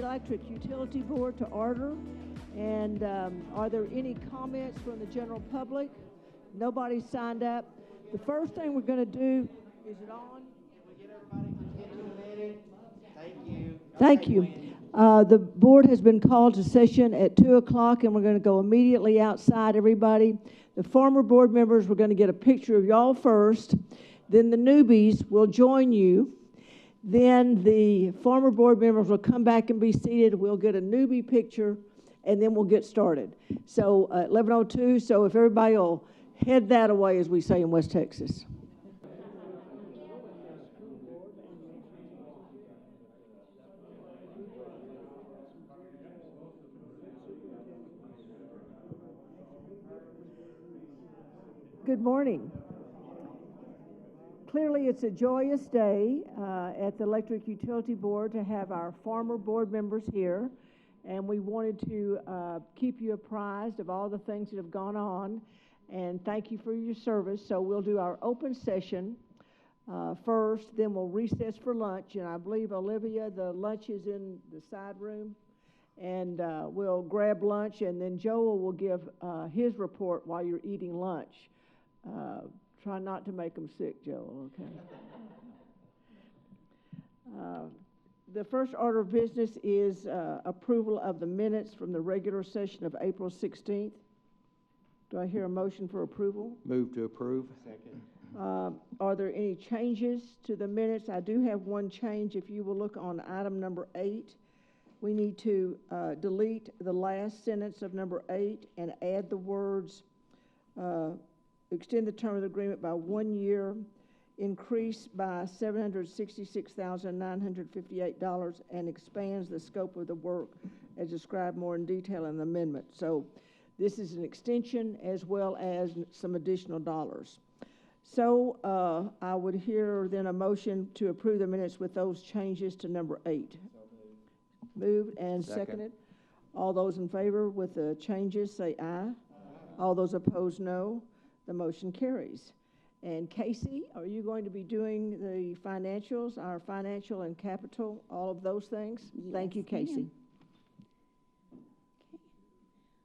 Electric Utility Board to order. And are there any comments from the general public? Nobody signed up. The first thing we're going to do, is it on? Can we get everybody's attention a minute? Thank you. Thank you. The board has been called to session at 2 o'clock, and we're going to go immediately outside, everybody. The former board members, we're going to get a picture of y'all first. Then the newbies will join you. Then the former board members will come back and be seated. We'll get a newbie picture, and then we'll get started. So 11:02, so if everybody will head that away, as we say in West Texas. Good morning. Clearly, it's a joyous day at the Electric Utility Board to have our former board members here, and we wanted to keep you apprised of all the things that have gone on, and thank you for your service. So we'll do our open session first, then we'll recess for lunch, and I believe, Olivia, the lunch is in the side room, and we'll grab lunch, and then Joel will give his report while you're eating lunch. Try not to make them sick, Joel, okay? The first order of business is approval of the minutes from the regular session of April 16th. Do I hear a motion for approval? Move to approve. Second. Are there any changes to the minutes? I do have one change. If you will look on item number 8, we need to delete the last sentence of number 8 and add the words extend the term of the agreement by 1 year, increase by $766,958, and expands the scope of the work as described more in detail in the amendment. So this is an extension as well as some additional dollars. So I would hear then a motion to approve the minutes with those changes to number 8. So moved and seconded. All those in favor with the changes say aye. All those opposed, no. The motion carries. And Casey, are you going to be doing the financials, our financial and capital, all of those things? Yes, thank you, Casey. Okay.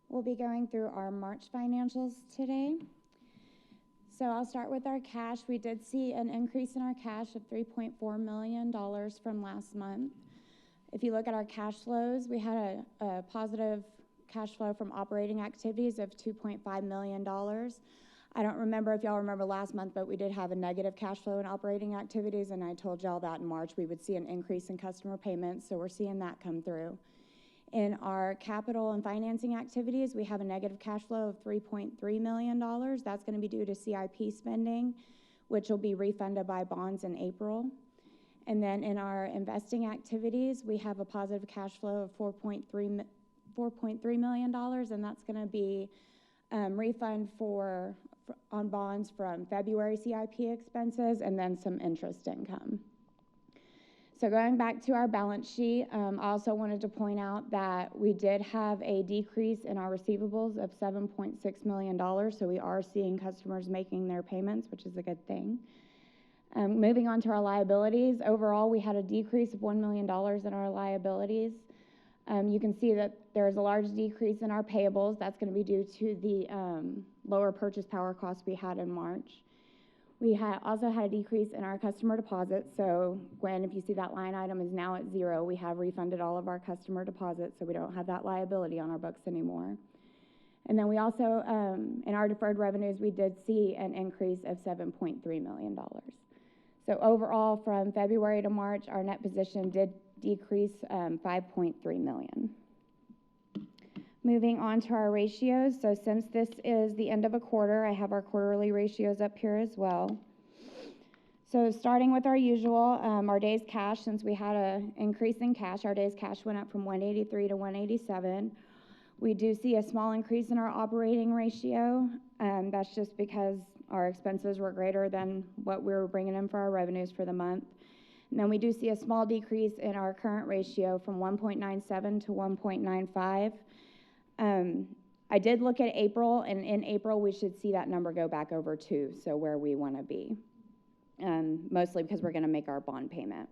We'll be going through our March financials today. So I'll start with our cash. We did see an increase in our cash of $3.4 million from last month. If you look at our cash flows, we had a positive cash flow from operating activities of $2.5 million. I don't remember if y'all remember last month, but we did have a negative cash flow in operating activities, and I told y'all that in March we would see an increase in customer payments, so we're seeing that come through. In our capital and financing activities, we have a negative cash flow of $3.3 million. That's going to be due to CIP spending, which will be refunded by bonds in April. And then in our investing activities, we have a positive cash flow of $4.3 million, and that's going to be refund on bonds from February CIP expenses and then some interest income. So going back to our balance sheet, I also wanted to point out that we did have a decrease in our receivables of $7.6 million, so we are seeing customers making their payments, which is a good thing. Moving on to our liabilities, overall we had a decrease of $1 million in our liabilities. You can see that there's a large decrease in our payables. That's going to be due to the lower purchase power costs we had in March. We also had a decrease in our customer deposits. So if you see that line item is now at 0, we have refunded all of our customer deposits, so we don't have that liability on our books anymore. And then we also, in our deferred revenues, we did see an increase of $7.3 million. So overall, from February to March, our net position did decrease $5.3 million. Moving on to our ratios. So since this is the end of a quarter, I have our quarterly ratios up here as well. So starting with our usual, our days cash, since we had an increase in cash, our days cash went up from 183 to 187. We do see a small increase in our operating ratio. That's just because our expenses were greater than what we were bringing in for our revenues for the month. And then we do see a small decrease in our current ratio from 1.97 to 1.95. I did look at April, and in April we should see that number go back over 2, so where we want to be, mostly because we're going to make our bond payment.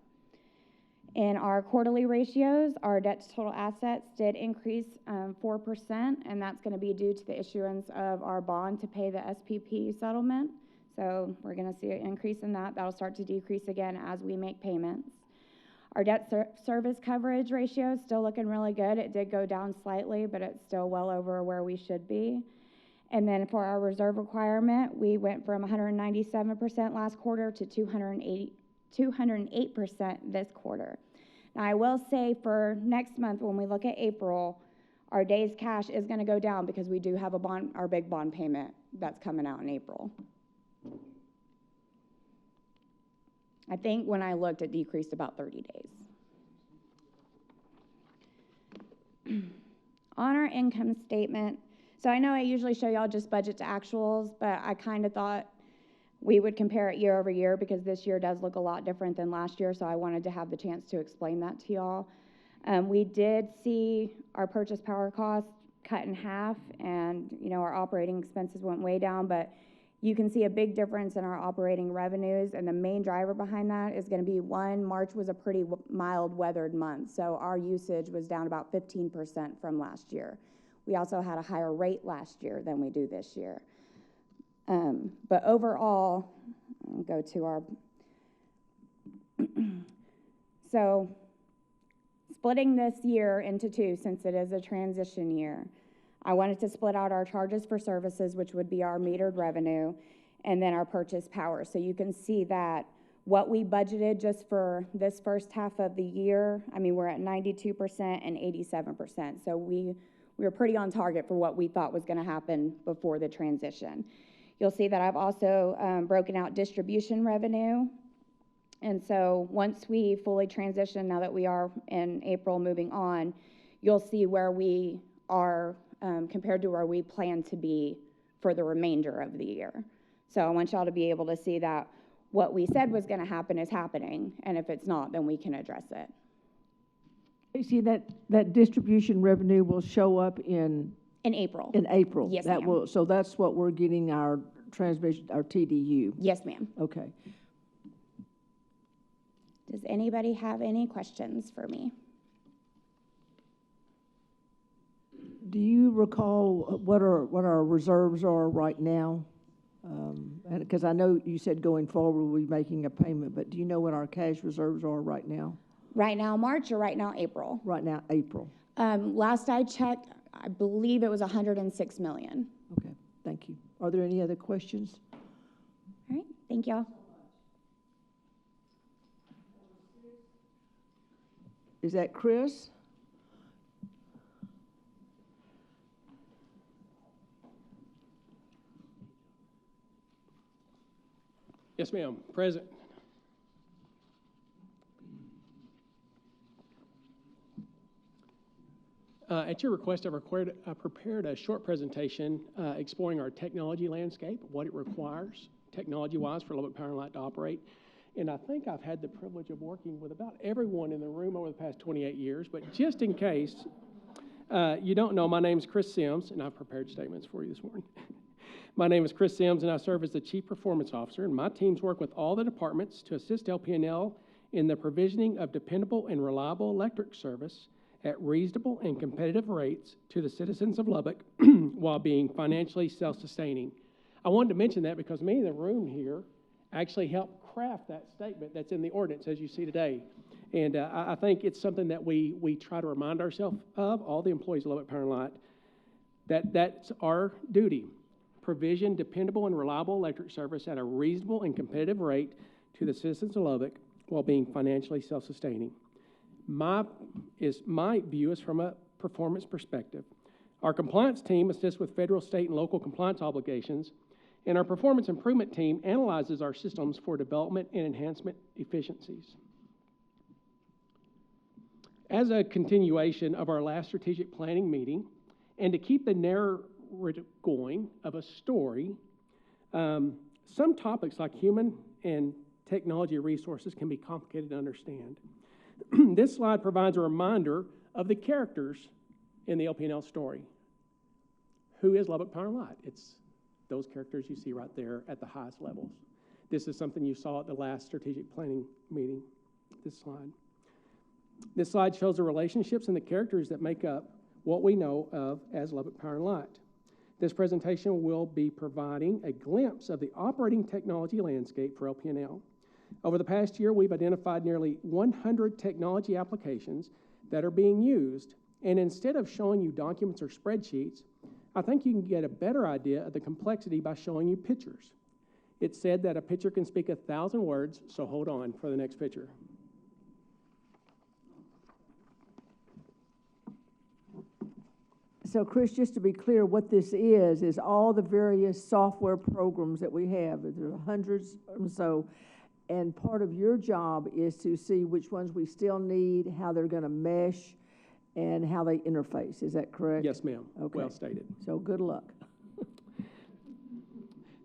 In our quarterly ratios, our debt to total assets did increase 4%, and that's going to be due to the issuance of our bond to pay the SPP settlement. So we're going to see an increase in that. That'll start to decrease again as we make payments. Our debt service coverage ratio is still looking really good. It did go down slightly, but it's still well over where we should be. And then for our reserve requirement, we went from 197% last quarter to 208% this quarter. Now, I will say for next month, when we look at April, our days cash is going to go down because we do have our big bond payment that's coming out in April. I think when I looked, it decreased about 30 days. On our income statement, so I know I usually show y'all just budget to actuals, but I kind of thought we would compare it year over year because this year does look a lot different than last year, so I wanted to have the chance to explain that to y'all. We did see our purchase power costs cut in half, and our operating expenses went way down, but you can see a big difference in our operating revenues, and the main driver behind that is going to be, one, March was a pretty mild weathered month, so our usage was down about 15% from last year. We also had a higher rate last year than we do this year. But overall, I'll go to our, so splitting this year into two, since it is a transition year, I wanted to split out our charges for services, which would be our metered revenue, and then our purchase power. So you can see that what we budgeted just for this first half of the year, I mean, we're at 92% and 87%. So we were pretty on target for what we thought was going to happen before the transition. You'll see that I've also broken out distribution revenue. And so once we fully transition, now that we are in April moving on, you'll see where we are compared to where we plan to be for the remainder of the year. So I want y'all to be able to see that what we said was going to happen is happening, and if it's not, then we can address it. You see that distribution revenue will show up in April. In April. Yes, that ma'am. will. So that's what we're getting our transmission, our TDU. Yes, ma'am. Okay. Does anybody have any questions for me? Do you recall what our reserves are right now? And because I know you said going forward we'll be making a payment, but do you know what our cash reserves are right now? Right now, March, or right now, April? Right now, April. Last I checked, I believe it was 106 million. Okay, thank you. Are there any other questions? All right, thank y'all. Is that Chris? Yes, ma'am. Present. At your request, I prepared a short presentation exploring our technology landscape, what it requires technology-wise for Lubbock Power and Light to operate. And I think I've had the privilege of working with about everyone in the room over the past 28 years. But just in case you don't know, my name is Chris Sims, and I've prepared statements for you this morning. My name is Chris Sims, and I serve as the Chief Performance Officer, and my teams work with all the departments to assist LP&L in the provisioning of dependable and reliable electric service at reasonable and competitive rates to the citizens of Lubbock while being financially self-sustaining. I wanted to mention that because many in the room here actually helped craft that statement that's in the ordinance as you see today. And I think it's something that we try to remind ourselves of, all the employees of Lubbock Power and Light, that's our duty. Provision dependable and reliable electric service at a reasonable and competitive rate to the citizens of Lubbock while being financially self-sustaining. My view is from a performance perspective. Our compliance team assists with federal, state, and local compliance obligations, and our performance improvement team analyzes our systems for development and enhancement efficiencies. As a continuation of our last strategic planning meeting, and to keep the narrative going of a story, some topics like human and technology resources can be complicated to understand. This slide provides a reminder of the characters in the LP&L story. Who is Lubbock Power and Light? It's those characters you see right there at the highest levels. This is something you saw at the last strategic planning meeting, this slide. This slide shows the relationships and the characters that make up what we know of as Lubbock Power and Light. This presentation will be providing a glimpse of the operating technology landscape for LPNL. Over the past year, we've identified nearly 100 technology applications that are being used, and instead of showing you documents or spreadsheets, I think you can get a better idea of the complexity by showing you pictures. It's said that a picture can speak 1,000 words, so hold on for the next picture. So Chris, just to be clear, what this is all the various software programs that we have. There are hundreds or so, and part of your job is to see which ones we still need, how they're going to mesh, and how they interface. Is that correct? Yes, ma'am. Okay. Well stated. So good luck.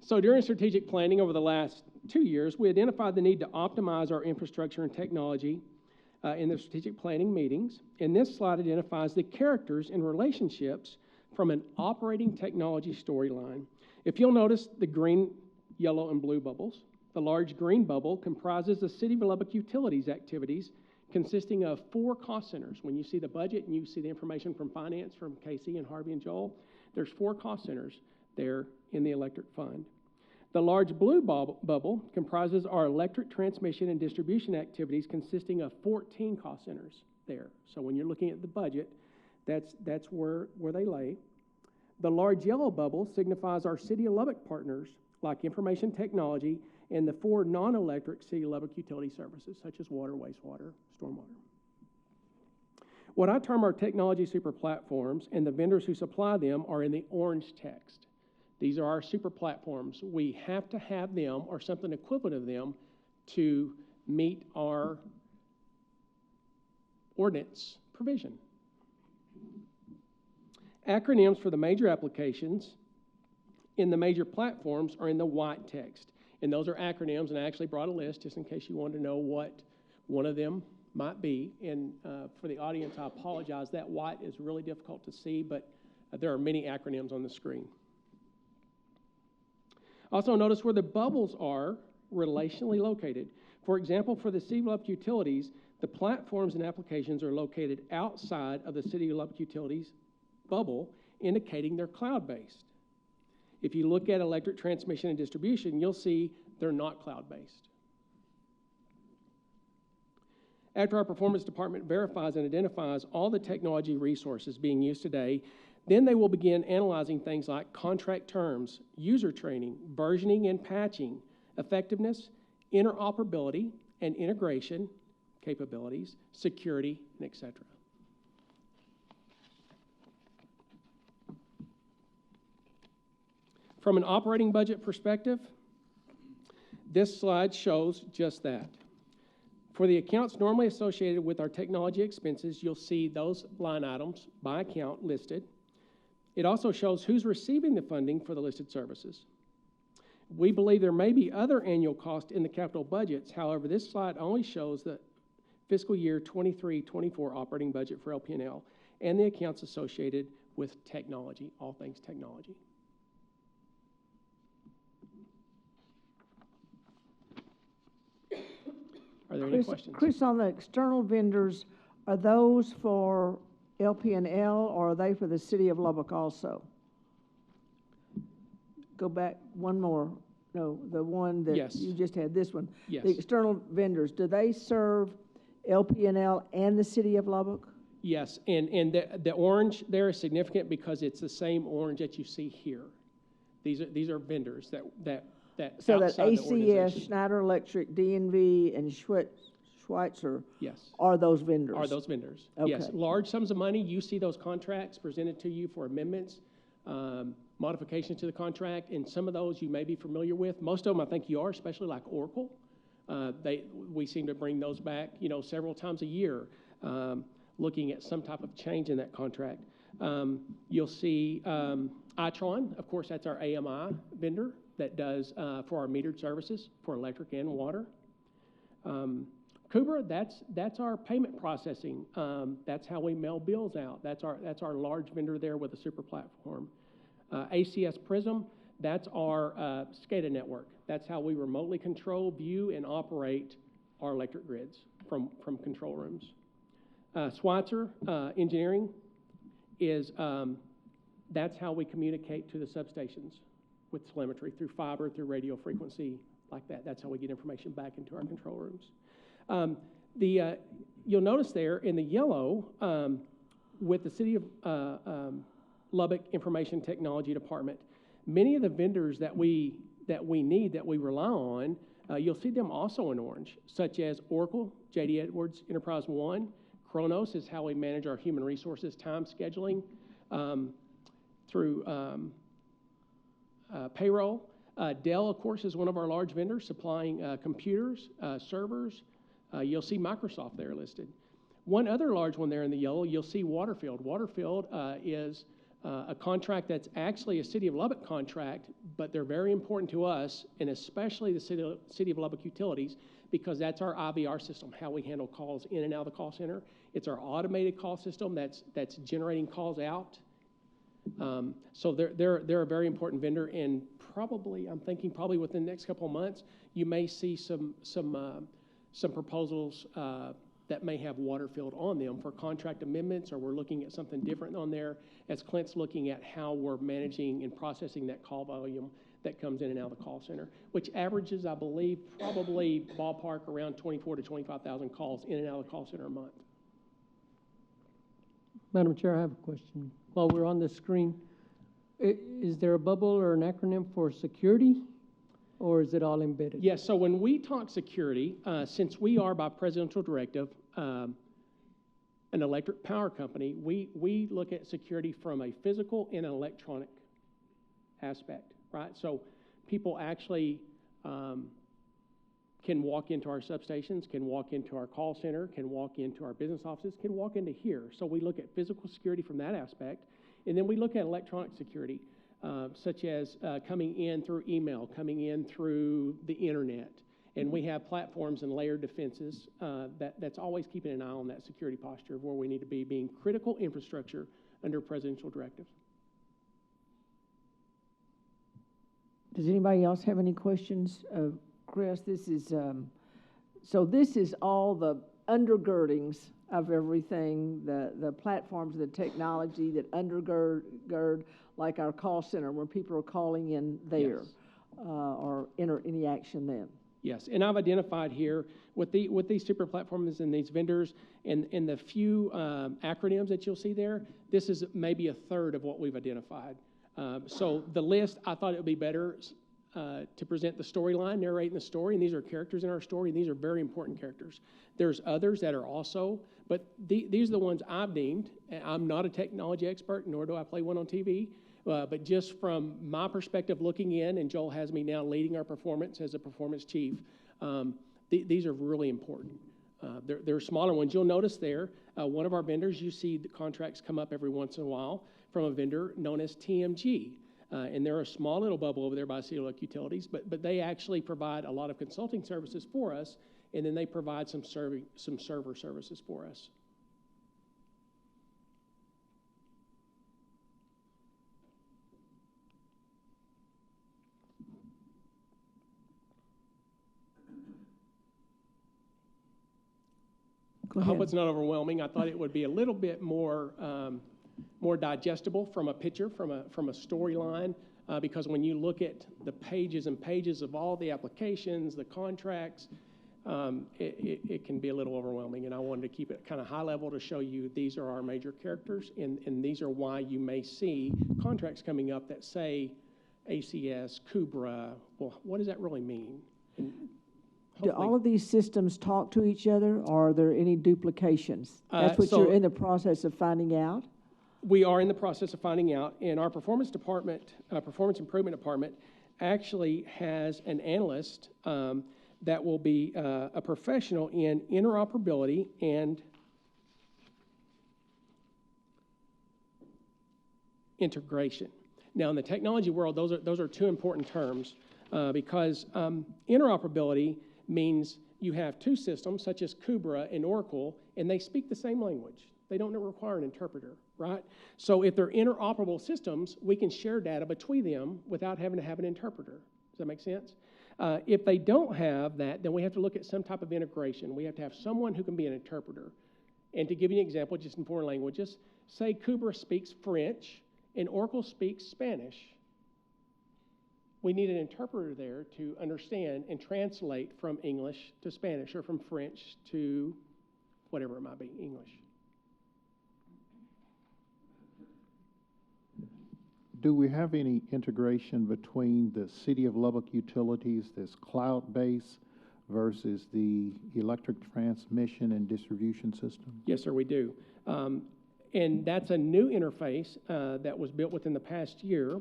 So during strategic planning over the last 2 years, we identified the need to optimize our infrastructure and technology in the strategic planning meetings. And this slide identifies the characters and relationships from an operating technology storyline. If you'll notice the green, yellow, and blue bubbles, the large green bubble comprises the City of Lubbock Utilities activities consisting of 4 cost centers. When you see the budget and you see the information from finance from Casey and Harvey and Joel, there's 4 cost centers there in the electric fund. The large blue bubble comprises our electric transmission and distribution activities consisting of 14 cost centers there. So when you're looking at the budget, that's where they lay. The large yellow bubble signifies our City of Lubbock partners like information technology and the 4 non-electric City of Lubbock utility services such as water, wastewater, stormwater. What I term our technology super platforms and the vendors who supply them are in the orange text. These are our super platforms. We have to have them or something equivalent of them to meet our ordinance provision. Acronyms for the major applications in the major platforms are in the white text. And those are acronyms, and I actually brought a list just in case you wanted to know what one of them might be. And for the audience, I apologize. That white is really difficult to see, but there are many acronyms on the screen. Also notice where the bubbles are relationally located. For example, for the City of Lubbock Utilities, the platforms and applications are located outside of the City of Lubbock Utilities bubble, indicating they're cloud-based. If you look at electric transmission and distribution, you'll see they're not cloud-based. After our performance department verifies and identifies all the technology resources being used today, then they will begin analyzing things like contract terms, user training, versioning and patching, effectiveness, interoperability and integration capabilities, security, and etc. From an operating budget perspective, this slide shows just that. For the accounts normally associated with our technology expenses, you'll see those line items by account listed. It also shows who's receiving the funding for the listed services. We believe there may be other annual costs in the capital budgets. However, this slide only shows the fiscal year 23-24 operating budget for LPNL and the accounts associated with technology, all things technology. Are there any questions? Chris, on the external vendors, are those for LPNL or are they for the City of Lubbock also? Go back one more. No, the one that Yes. you just had, this one. Yes. The external vendors, do they serve LPNL and the City of Lubbock? Yes, and the orange there is significant because it's the same orange that you see here. These are vendors that So that outside the ACS, organization. Schneider Electric, DNV, and Schweitzer Yes. are those vendors? Are those vendors. Okay. Yes, large sums of money. You see those contracts presented to you for amendments, modifications to the contract, and some of those you may be familiar with. Most of them I think you are, especially like Oracle. We seem to bring those back, several times a year, looking at some type of change in that contract. You'll see Itron, of course, that's our AMI vendor that does for our metered services for electric and water. Kubra, that's our payment processing. That's how we mail bills out. That's our large vendor there with a super platform. ACS Prism, that's our SCADA network. That's how we remotely control, view, and operate our electric grids from control rooms. Schweitzer Engineering is, that's how we communicate to the substations with telemetry, through fiber, through radio frequency, like that. That's how we get information back into our control rooms. You'll notice there in the yellow, with the City of Lubbock Information Technology Department, many of the vendors that we need, that we rely on, you'll see them also in orange, such as Oracle, J.D. Edwards Enterprise One. Kronos is how we manage our human resources time scheduling through payroll. Dell, of course, is one of our large vendors supplying computers, servers. You'll see Microsoft there listed. One other large one there in the yellow, you'll see Waterfield. Waterfield is a contract that's actually a City of Lubbock contract, but they're very important to us, and especially the City of Lubbock Utilities, because that's our IVR system, how we handle calls in and out of the call center. It's our automated call system that's generating calls out. So they're a very important vendor, and probably, I'm thinking probably within the next couple of months, you may see some proposals that may have Waterfield on them for contract amendments, or we're looking at something different on there as Clint's looking at how we're managing and processing that call volume that comes in and out of the call center, which averages, I believe, probably ballpark around 24,000 to 25,000 calls in and out of the call center a month. Madam Chair, I have a question. While we're on the screen, is there a bubble or an acronym for security, or is it all embedded? Yes, so when we talk security, since we are by presidential directive an electric power company, we look at security from a physical and an electronic aspect, right? So people actually can walk into our substations, can walk into our call center, can walk into our business offices, can walk into here. So we look at physical security from that aspect, and then we look at electronic security, such as coming in through email, coming in through the internet. And we have platforms and layered defenses that's always keeping an eye on that security posture of where we need to be, being critical infrastructure under presidential directive. Does anybody else have any questions? Chris, this is, so this is all the undergirdings of everything, the platforms, the technology that undergird, like our call center, when people are calling in there, yes. Or enter any action then. Yes, and I've identified here with these super platforms and these vendors and the few acronyms that you'll see there, this is maybe a third of what we've identified. So the list, I thought it would be better to present the storyline, narrating the story, and these are characters in our story, and these are very important characters. There's others that are also, but these are the ones I've deemed. I'm not a technology expert, nor do I play one on TV, but just from my perspective looking in, and Joel has me now leading our performance as a performance chief, these are really important. There are smaller ones. You'll notice there, one of our vendors, you see the contracts come up every once in a while from a vendor known as TMG. And they're a small little bubble over there by City of Lubbock Utilities, but they actually provide a lot of consulting services for us, and then they provide some server services for us. I hope it's not overwhelming. I thought it would be a little bit more digestible from a picture, from a storyline, because when you look at the pages and pages of all the applications, the contracts, it can be a little overwhelming, and I wanted to keep it kind of high level to show you these are our major characters, and these are why you may see contracts coming up that say ACS, KUBRA. Well, what does that really mean? And do all of these systems talk to each other, or are there any duplications? That's what you're in the process of finding out? We are in the process of finding out, and our performance department, performance improvement department, actually has an analyst that will be a professional in interoperability and integration. Now, in the technology world, those are two important terms because interoperability means you have two systems, such as KUBRA and Oracle, and they speak the same language. They don't require an interpreter, right? So if they're interoperable systems, we can share data between them without having to have an interpreter. Does that make sense? If they don't have that, then we have to look at some type of integration. We have to have someone who can be an interpreter. And to give you an example, just in foreign languages, say Kubra speaks French and Oracle speaks Spanish. We need an interpreter there to understand and translate from English to Spanish or from French to whatever it might be, English. Do we have any integration between the City of Lubbock utilities that's cloud-based versus the electric transmission and distribution system? Yes, sir, we do. And that's a new interface that was built within the past year,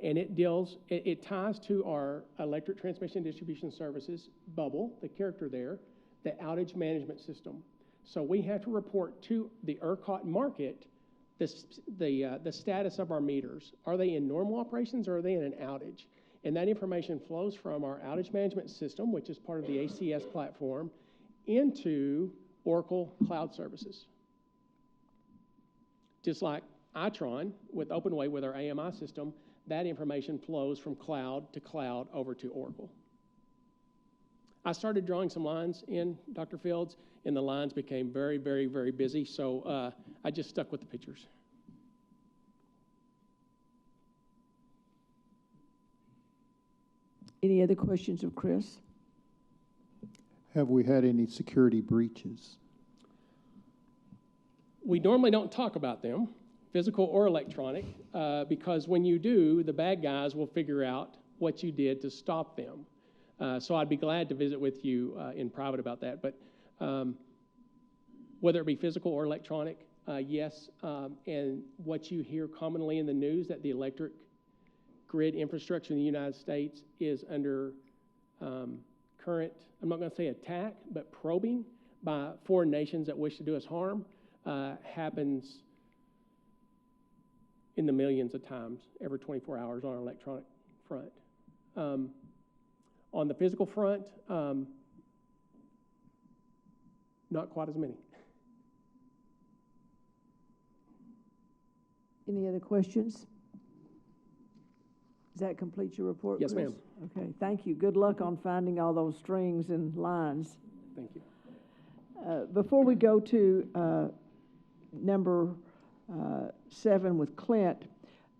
and it ties to our electric transmission distribution services bubble, the character there, the outage management system. So we have to report to the ERCOT market the status of our meters. Are they in normal operations or are they in an outage? And that information flows from our outage management system, which is part of the ACS platform, into Oracle Cloud Services. Just like Itron with OpenWay with our AMI system, that information flows from cloud to cloud over to Oracle. I started drawing some lines in, Dr. Fields, and the lines became very, very, very busy, so I just stuck with the pictures. Any other questions of Chris? Have we had any security breaches? We normally don't talk about them, physical or electronic, because when you do, the bad guys will figure out what you did to stop them. So I'd be glad to visit with you in private about that. But whether it be physical or electronic, yes. And what you hear commonly in the news, that the electric grid infrastructure in the United States is under current, I'm not going to say attack, but probing by foreign nations that wish to do us harm, happens in the millions of times every 24 hours on our electronic front. On the physical front, not quite as many. Any other questions? Does that complete your report, Yes, Chris? ma'am. Okay, thank you. Good luck on finding all those strings and lines. Thank you. Before we go to number 7 with Clint,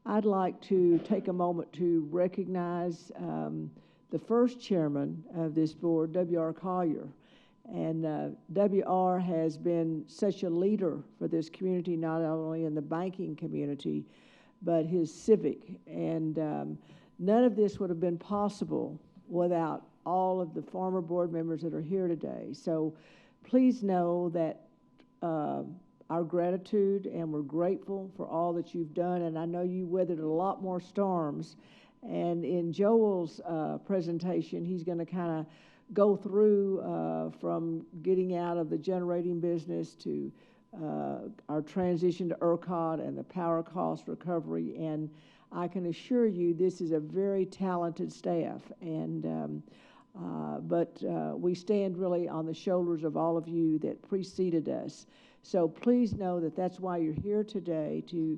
I'd like to take a moment to recognize the first chairman of this board, W.R. Collier. And W.R. has been such a leader for this community, not only in the banking community, but his civic. And none of this would have been possible without all of the former board members that are here today. So please know that our gratitude, and we're grateful for all that you've done. And I know you weathered a lot more storms. And in Joel's presentation, he's going to kind of go through from getting out of the generating business to our transition to ERCOT and the power cost recovery. And I can assure you this is a very talented staff. And but we stand really on the shoulders of all of you that preceded us. So please know that that's why you're here today, to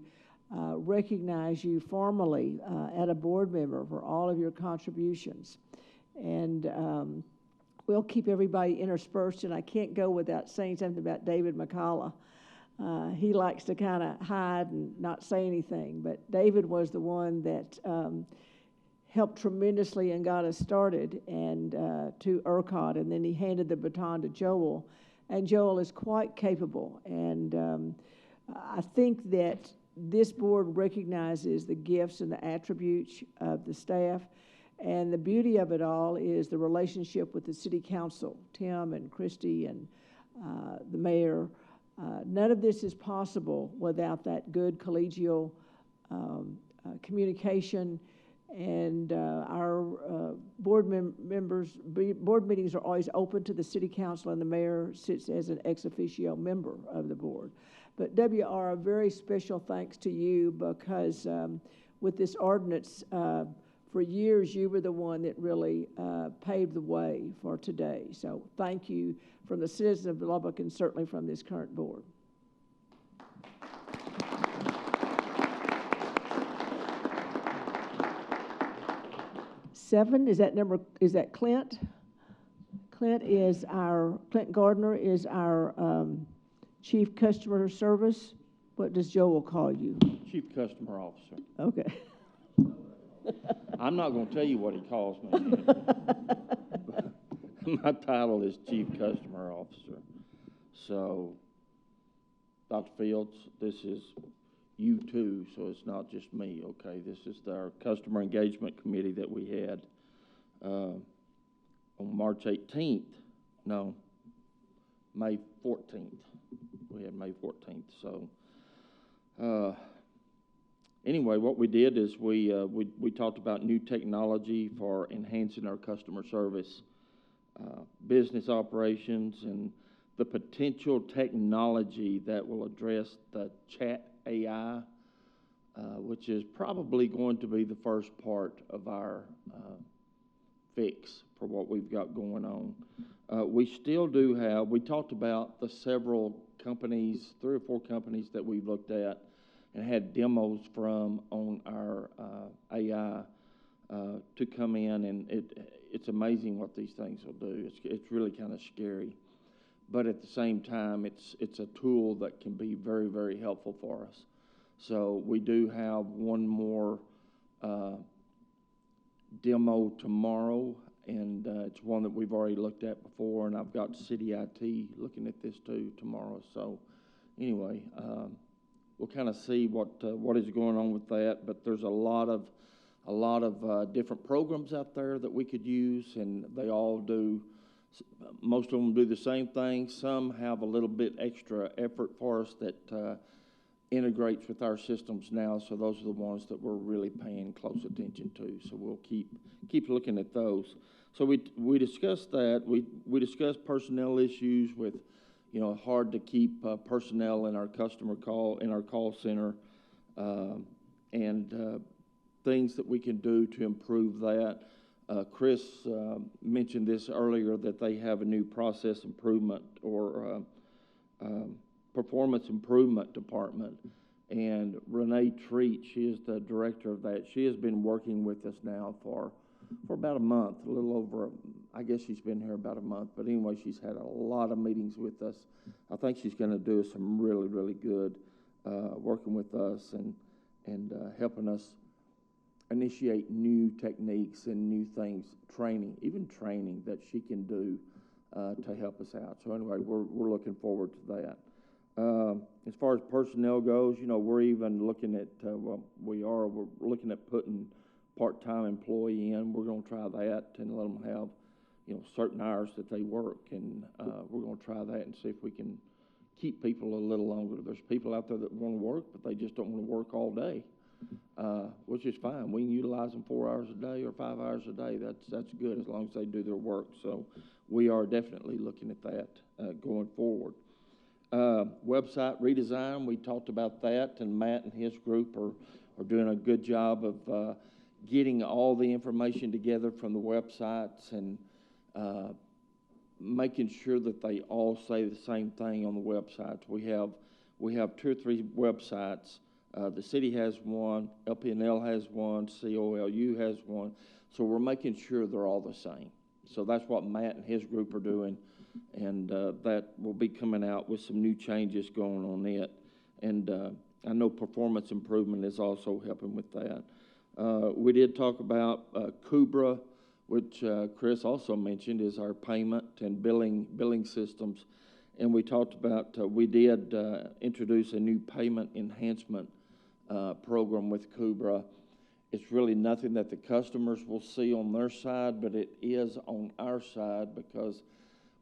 recognize you formally at a board member for all of your contributions. And we'll keep everybody interspersed, and I can't go without saying something about David McCullough. He likes to kind of hide and not say anything, but David was the one that helped tremendously and got us started and to ERCOT, and then he handed the baton to Joel, and Joel is quite capable. And I think that this board recognizes the gifts and the attributes of the staff, and the beauty of it all is the relationship with the city council, Tim and Christy and the mayor. None of this is possible without that good collegial communication. And our board meetings are always open to the city council, and the mayor sits as an ex officio member of the board. But W.R., a very special thanks to you, because with this ordinance, for years you were the one that really paved the way for today. So thank you from the citizens of Lubbock, and certainly from this current board. Seven, is that Clint? Clint Gardner is our Chief Customer Service. What does Joel call you? Chief Customer Officer. Okay. I'm not gonna tell you what he calls me. My title is Chief Customer Officer. So, Dr. Fields, this is you too, so it's not just me, okay? This is our Customer Engagement Committee that we had on March 18th. No, May 14th. We had May 14th, so. Anyway, what we did is we talked about new technology for enhancing our customer service, business operations, and the potential technology that will address the chat AI, which is probably going to be the first part of our fix for what we've got going on. We still do have, we talked about the several companies, 3 or 4 companies that we've looked at and had demos from on our AI to come in, and it's amazing what these things will do. It's really kind of scary, but at the same time, it's a tool that can be very, very helpful for us. So we do have one more demo tomorrow, and it's one that we've already looked at before, and I've got City IT looking at this too tomorrow. So anyway, we'll kind of see what is going on with that, but there's a lot of different programs out there that we could use, and they all do, most of them do the same thing. Some have a little bit extra effort for us that integrates with our systems now, so those are the ones that we're really paying close attention to. So we'll keep looking at those. So we discussed that. We discussed personnel issues with, hard to keep personnel in our call center, and things that we can do to improve that. Chris mentioned this earlier, that they have a new process improvement or performance improvement department, and Renee Treat, she is the director of that. She has been working with us now for about a month, a little over, I guess she's been here about a month, but anyway, she's had a lot of meetings with us. I think she's going to do some really, really good working with us and helping us initiate new techniques and new things, even training that she can do to help us out. So anyway, we're looking forward to that. As far as personnel goes, we're even looking at, we're looking at putting part-time employee in. We're going to try that and let them have, certain hours that they work, and we're going to try that and see if we can keep people a little longer. There's people out there that want to work, but they just don't want to work all day, which is fine. We can utilize them 4 hours a day or 5 hours a day. That's good as long as they do their work. So we are definitely looking at that going forward. Website redesign, we talked about that, and Matt and his group are doing a good job of getting all the information together from the websites and making sure that they all say the same thing on the websites. We have 2 or 3 websites. The city has one, LP&L has one, COLU has one, so we're making sure they're all the same. So that's what Matt and his group are doing, and that will be coming out with some new changes going on it. And I know performance improvement is also helping with that. We did talk about KUBRA, which Chris also mentioned, is our payment and billing systems. And we talked about, we did introduce a new payment enhancement program with KUBRA. It's really nothing that the customers will see on their side, but it is on our side, because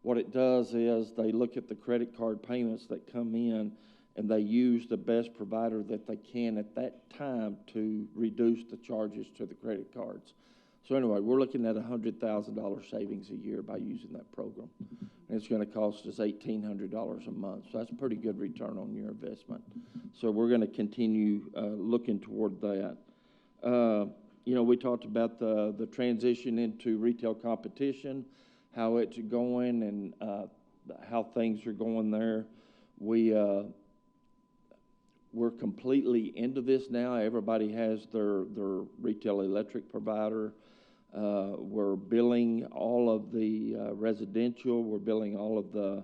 what it does is they look at the credit card payments that come in, and they use the best provider that they can at that time to reduce the charges to the credit cards. So anyway, we're looking at $100,000 savings a year by using that program. And it's going to cost us $1,800 a month. So that's a pretty good return on your investment. So we're going to continue looking toward that. We talked about the transition into retail competition, how it's going, and how things are going there. We're completely into this now. Everybody has their retail electric provider. We're billing all of the residential. We're billing all of the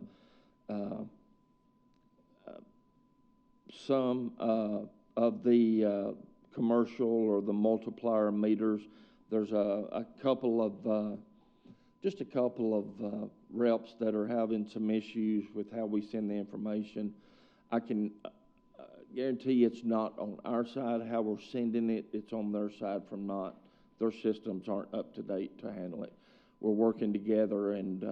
some of the commercial or the multiplier meters. There's a couple of just a couple of reps that are having some issues with how we send the information. I can guarantee it's not on our side how we're sending it. It's on their side from not. Their systems aren't up to date to handle it. We're working together, and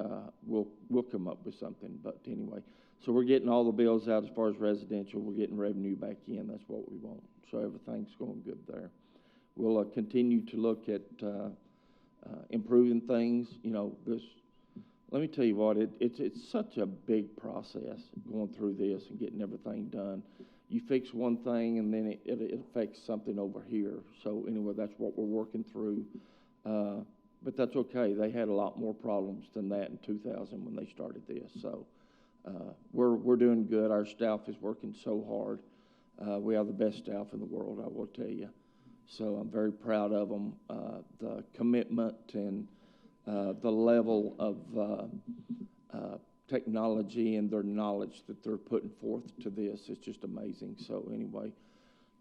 we'll come up with something. But anyway, so we're getting all the bills out as far as residential. We're getting revenue back in. That's what we want. So everything's going good there. We'll continue to look at improving things. You know, this. Let me tell you what. It's such a big process going through this and getting everything done. You fix one thing, and then it affects something over here. So anyway, that's what we're working through. But that's okay. They had a lot more problems than that in 2000 when they started this. So we're doing good. Our staff is working so hard. We have the best staff in the world, I will tell you. So I'm very proud of them. The commitment and the level of technology and their knowledge that they're putting forth to this is just amazing. So anyway,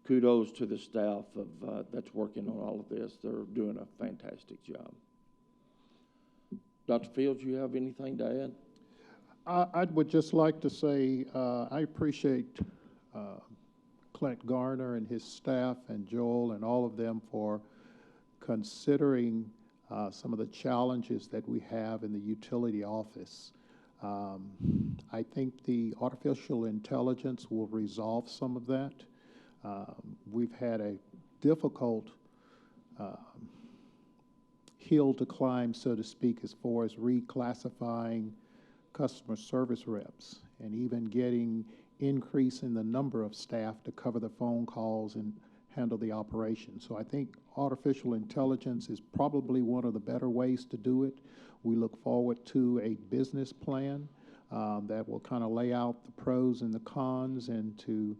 kudos to the staff of that's working on all of this. They're doing a fantastic job. Dr. Fields, you have anything to add? I would just like to say I appreciate Clint Garner and his staff and Joel and all of them for considering some of the challenges that we have in the utility office. I think the artificial intelligence will resolve some of that. We've had a difficult hill to climb, so to speak, as far as reclassifying customer service reps and even getting increase in the number of staff to cover the phone calls and handle the operation. So I think artificial intelligence is probably one of the better ways to do it. We look forward to a business plan that will kind of lay out the pros and the cons and to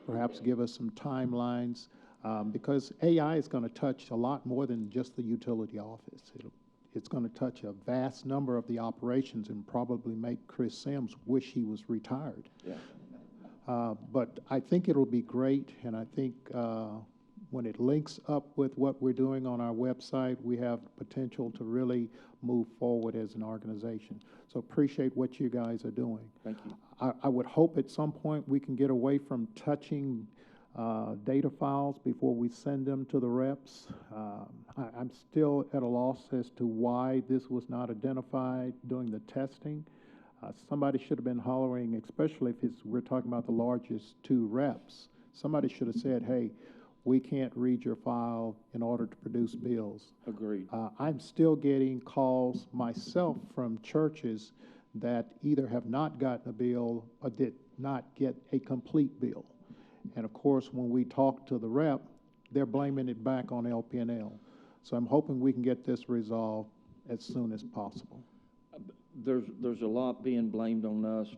perhaps give us some timelines because AI is going to touch a lot more than just the utility office. It's going to touch a vast number of the operations and probably make Chris Sims wish he was retired. Yeah. But I think it'll be great, and I think when it links up with what we're doing on our website, we have potential to really move forward as an organization. So appreciate what you guys are doing. Thank you. I would hope at some point we can get away from touching data files before we send them to the reps. I'm still at a loss as to why this was not identified during the testing. Somebody should have been hollering, especially if we're talking about the largest two reps. Somebody should have said, hey, we can't read your file in order to produce bills. Agreed. I'm still getting calls myself from churches that either have not gotten a bill or did not get a complete bill. And of course, when we talk to the rep, they're blaming it back on LPNL. So I'm hoping we can get this resolved as soon as possible. There's a lot being blamed on us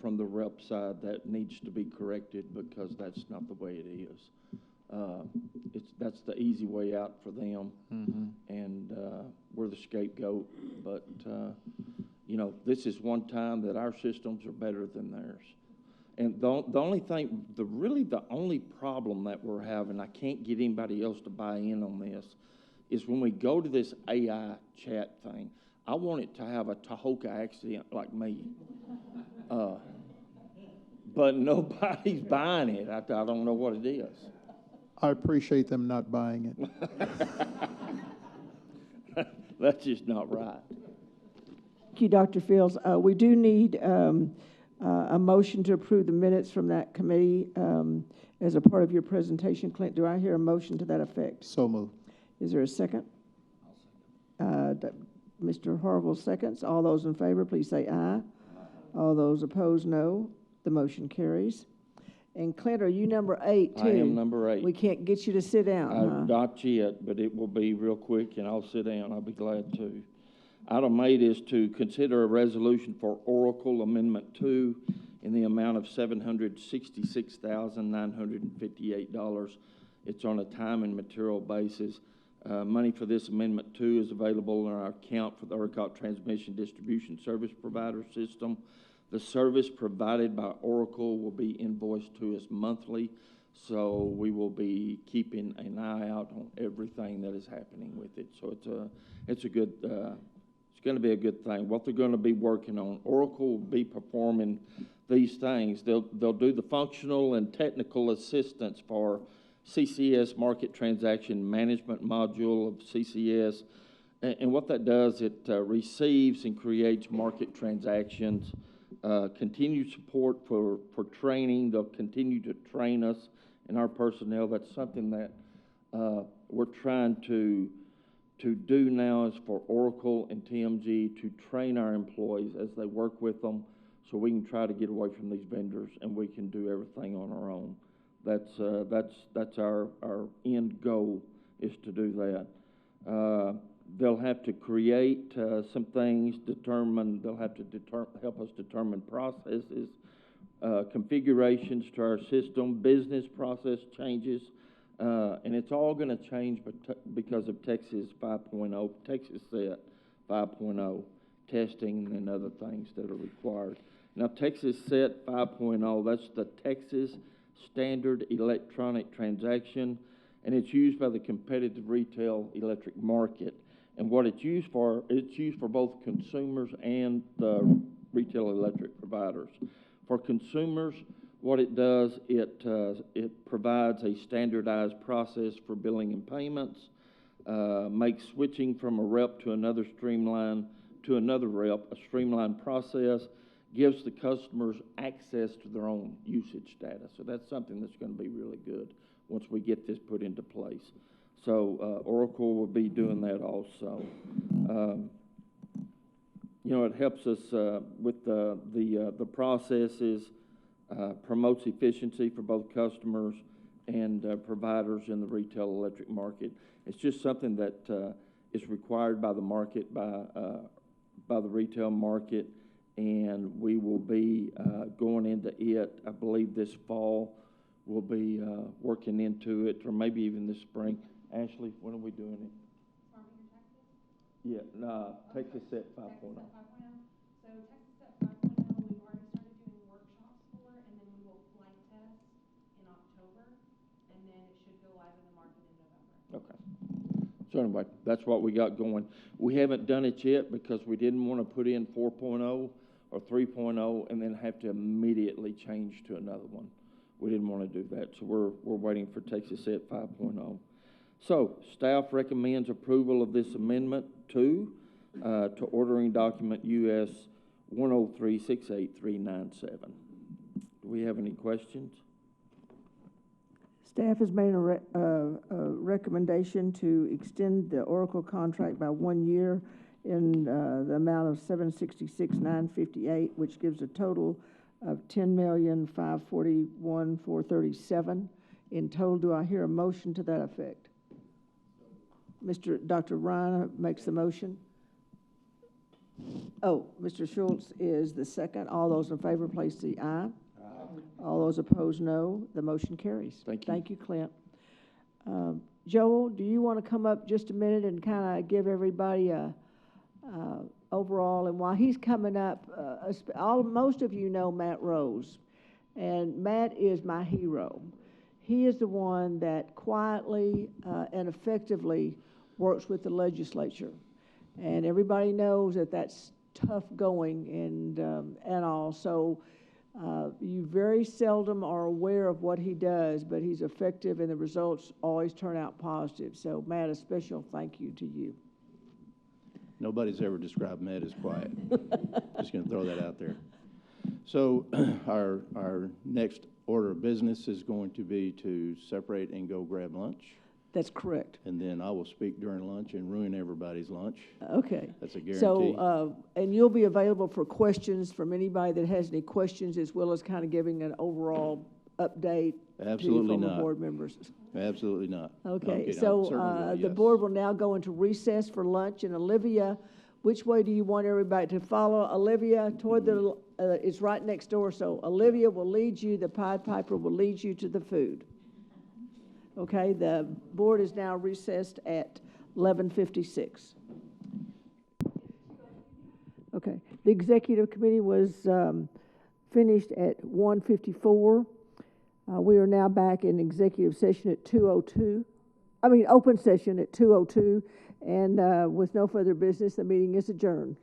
from the rep side that needs to be corrected because that's not the way it is. That's the easy way out for them, and we're the scapegoat. But you know, this is one time that our systems are better than theirs. And the only thing, the only problem that we're having, I can't get anybody else to buy in on this, is when we go to this AI chat thing. I want it to have a Tahoka accident like me. But nobody's buying it. I don't know what it is. I appreciate them not buying it. That's just not right. Thank you, Dr. Fields. We do need a motion to approve the minutes from that committee as a part of your presentation. Clint, do I hear a motion to that effect? So moved. Is there a second? I'll second. Mr. Harville seconds. All those in favor, please say aye. All those opposed, no. The motion carries. And Clint, are you number 8, too? I am number 8. We can't get you to sit down, Not yet, but it will be real quick, and I'll sit down. I'll be glad to. Item 8 is to consider a resolution for Oracle Amendment 2 in the amount of $766,958. It's on a time and material basis. Money for this Amendment 2 is available in our account for the ERCOT Transmission Distribution Service Provider System. The service provided by Oracle will be invoiced to us monthly, so we will be keeping an eye out on everything that is happening with it. So it's a good, it's going to be a good thing. What they're going to be working on, Oracle will be performing these things. They'll do the functional and technical assistance for CCS, Market Transaction Management module of CCS. And what that does, it receives and creates market transactions, continued support for training. They'll continue to train us and our personnel. That's something that we're trying to do now, is for Oracle and TMG to train our employees as they work with them, so we can try to get away from these vendors and we can do everything on our own. That's our end goal, is to do that. They'll have to create some things, they'll have to help us determine processes, configurations to our system, business process changes, and it's all going to change because of Texas 5.0, Texas SET 5.0, testing and other things that are required. Now, Texas SET 5.0, that's the Texas Standard Electronic Transaction, and it's used by the competitive retail electric market. And what it's used for both consumers and the retail electric providers. For consumers, what it does, it provides a standardized process for billing and payments, makes switching from a rep to another rep a streamlined process, gives the customers access to their own usage data. So that's something that's going to be really good once we get this put into place. So Oracle will be doing that also. It helps us with the processes, promotes efficiency for both customers and providers in the retail electric market. It's just something that is required by the market, by the retail market, and we will be going into it, I believe, this fall. We'll be working into it, or maybe even this spring. Ashley, when are we doing it? Farming Texas? Yeah, no, Texas SET 5.0. Texas SET 5.0. So Texas SET 5.0, we've already started doing workshops for, and then we will flight test in October, and then it should go live in the market in November. Okay. So anyway, that's what we got going. We haven't done it yet because we didn't want to put in 4.0 or 3.0 and then have to immediately change to another one. We didn't want to do that, so we're waiting for Texas SET 5.0. So staff recommends approval of this amendment to ordering document US 103-68397. Do we have any questions? Staff has made a recommendation to extend the Oracle contract by 1 year in the amount of $766,958, which gives a total of $10,541,437 in total. Do I hear a motion to that effect? Dr. Ryan makes the motion. Oh, Mr. Schultz is the second. All those in favor, please say aye. All those opposed, no. The motion carries. Thank you. Thank you, Clint. Joel, do you want to come up just a minute and kind of give everybody a overall? And while he's coming up, most of you know Matt Rose, and Matt is my hero. He is the one that quietly and effectively works with the legislature, and everybody knows that that's tough going and all. So you very seldom are aware of what he does, but he's effective, and the results always turn out positive. So, Matt, a special thank you to you. Nobody's ever described Matt as quiet. Just going to throw that out there. So our next order of business is going to be to separate and go grab lunch. That's correct. And then I will speak during lunch and ruin everybody's lunch. Okay. That's a guarantee. So, and you'll be available for questions from anybody that has any questions, as well as kind of giving an overall update Absolutely to not. former board members. Absolutely not. Okay, I so certainly will, the yes. board will now go into recess for lunch. And Olivia, which way do you want everybody to follow? Olivia, toward the, it's right next door, so Olivia will lead you, the Pied Piper will lead you to the food. Okay, the board is now recessed at 11:56. Okay, the executive committee was finished at 1:54. We are now back in executive session at 2:02. Open session at 2:02, and with no further business, the meeting is adjourned.